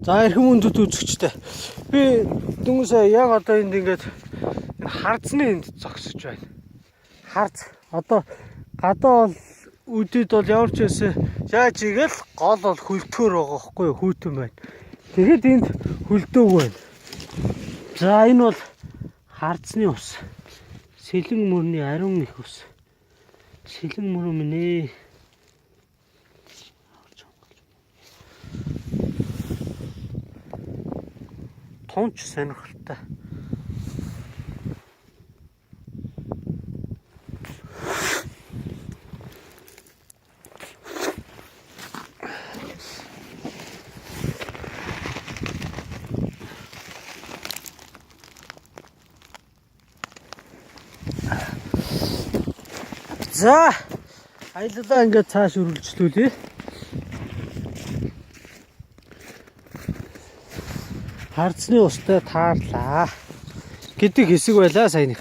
За эрхэм хүндэт үзэгчтэй. Би дүнсээ яг одоо энд ингээд харцны энд зогсож байна. Харц. Одоо гадаа бол үдэд бол ямар ч байсан яаж игээл гол бол хөлтгөр байгаа байхгүй юу? Хүйтэн байна. Тэгэхэд энд хөлдөг байна. За энэ бол харцны ус. Сэлэн мөрний ариун их ус. Сэлэн мөр минь ээ. Тунч сонирхолтой. За аялалаа ингээд цааш үргэлжлүүлье. Харцны устай таарлаа гэдэг хэсэг байлаа саяных.